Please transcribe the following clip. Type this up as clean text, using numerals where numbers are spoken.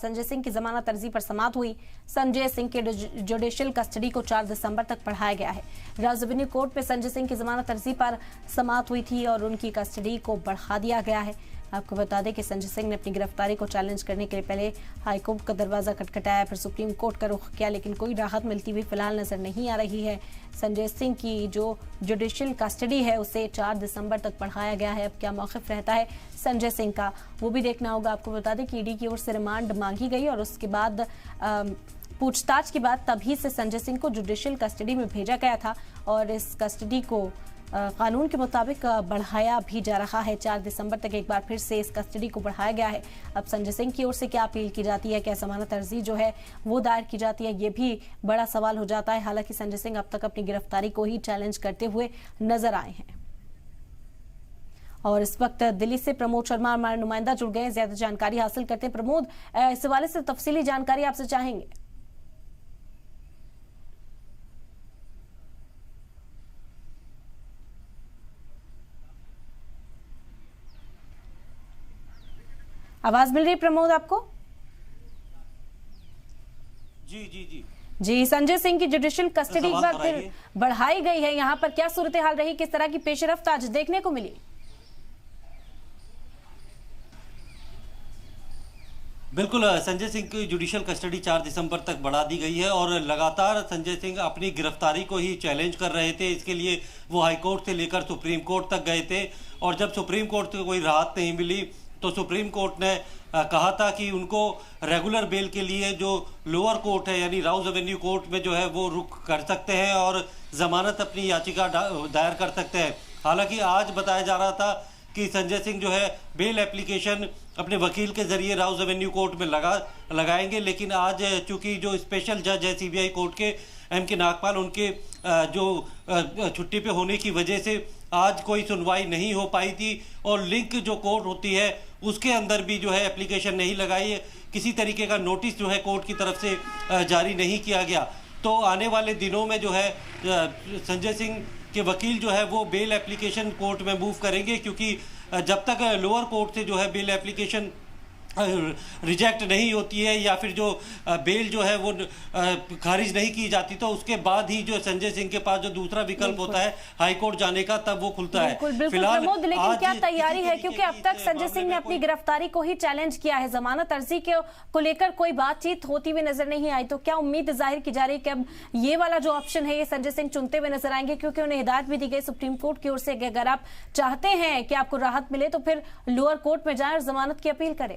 संजय सिंह की जमानत अर्जी पर समाअत हुई। संजय सिंह के जुडिशियल कस्टडी को 4 दिसंबर तक बढ़ाया गया है। राउज एवेन्यू कोर्ट में संजय सिंह की जमानत अर्जी पर समाअत हुई थी और उनकी कस्टडी को बढ़ा दिया गया है। आपको बता दें कि संजय सिंह ने अपनी गिरफ्तारी को चैलेंज करने के लिए पहले हाईकोर्ट का दरवाजा खटखटाया, फिर सुप्रीम कोर्ट का रुख किया, लेकिन कोई राहत मिलती हुई फिलहाल नजर नहीं आ रही है। संजय सिंह की जो जुडिशियल कस्टडी है उसे 4 दिसंबर तक बढ़ाया गया है। अब क्या मौक़िफ़ रहता है संजय सिंह का, वो भी देखना होगा। आपको बता दें कि ईडी की ओर से रिमांड मांगी गई और उसके बाद पूछताछ के बाद तभी से संजय सिंह को जुडिशियल कस्टडी में भेजा गया था और इस कस्टडी को कानून के मुताबिक बढ़ाया भी जा रहा है। 4 दिसंबर तक एक बार फिर से इस कस्टडी को बढ़ाया गया है। अब संजय सिंह की ओर से क्या अपील की जाती है, क्या जमानत अर्जी जो है वो दायर की जाती है, ये भी बड़ा सवाल हो जाता है। हालांकि संजय सिंह अब तक अपनी गिरफ्तारी को ही चैलेंज करते हुए नजर आए हैं। और इस वक्त दिल्ली से प्रमोद शर्मा हमारे नुमाइंदा जुड़ गए, ज्यादा जानकारी हासिल करते हैं। प्रमोद, इस हवाले से तफसीली जानकारी आपसे चाहेंगे। आवाज मिल रही प्रमोद आपको? जी, संजय सिंह की जुडिशियल कस्टडी एक बार फिर बढ़ाई गई है। यहाँ पर क्या सूरत हाल रही, किस तरह की पेशरफ्त आज देखने को मिली? बिल्कुल, संजय सिंह की जुडिशियल कस्टडी 4 दिसंबर तक बढ़ा दी गई है और लगातार संजय सिंह अपनी गिरफ्तारी को ही चैलेंज कर रहे थे। इसके लिए वो हाईकोर्ट से लेकर सुप्रीम कोर्ट तक गए थे और जब सुप्रीम कोर्ट से कोई राहत नहीं मिली तो सुप्रीम कोर्ट ने कहा था कि उनको रेगुलर बेल के लिए जो लोअर कोर्ट है यानी राउज एवेन्यू कोर्ट में जो है वो रुख कर सकते हैं और जमानत अपनी याचिका दायर कर सकते हैं। हालांकि आज बताया जा रहा था कि संजय सिंह जो है बेल एप्लीकेशन अपने वकील के जरिए राउज एवेन्यू कोर्ट में लगाएंगे, लेकिन आज चूंकि जो स्पेशल जज है सीबीआई कोर्ट के M.K. नागपाल, उनके जो छुट्टी पे होने की वजह से आज कोई सुनवाई नहीं हो पाई थी और लिंक जो कोर्ट होती है उसके अंदर भी जो है एप्लीकेशन नहीं लगाई है। किसी तरीके का नोटिस जो है कोर्ट की तरफ से जारी नहीं किया गया। तो आने वाले दिनों में जो है संजय सिंह के वकील जो है वो बेल एप्लीकेशन कोर्ट में मूव करेंगे, क्योंकि जब तक लोअर कोर्ट से जो है बेल एप्लीकेशन रिजेक्ट नहीं होती है या फिर जो बेल जो है वो खारिज नहीं की जाती तो उसके बाद ही जो संजय सिंह के पास जो दूसरा विकल्प होता है हाई कोर्ट जाने का, तब वो खुलता है। फिलहाल प्रमोद, लेकिन क्या तैयारी है, क्योंकि अब तक संजय सिंह ने अपनी गिरफ्तारी को ही चैलेंज किया है, जमानत अर्जी को लेकर कोई बातचीत होती हुई नजर नहीं आई, तो क्या उम्मीद जाहिर की जा रही है कि अब ये वाला जो ऑप्शन है ये संजय सिंह चुनते हुए नजर आएंगे, क्योंकि उन्हें हिदायत भी दी गई सुप्रीम कोर्ट की ओर से कि अगर आप चाहते हैं कि आपको राहत मिले तो फिर लोअर कोर्ट में जाए और जमानत की अपील करें?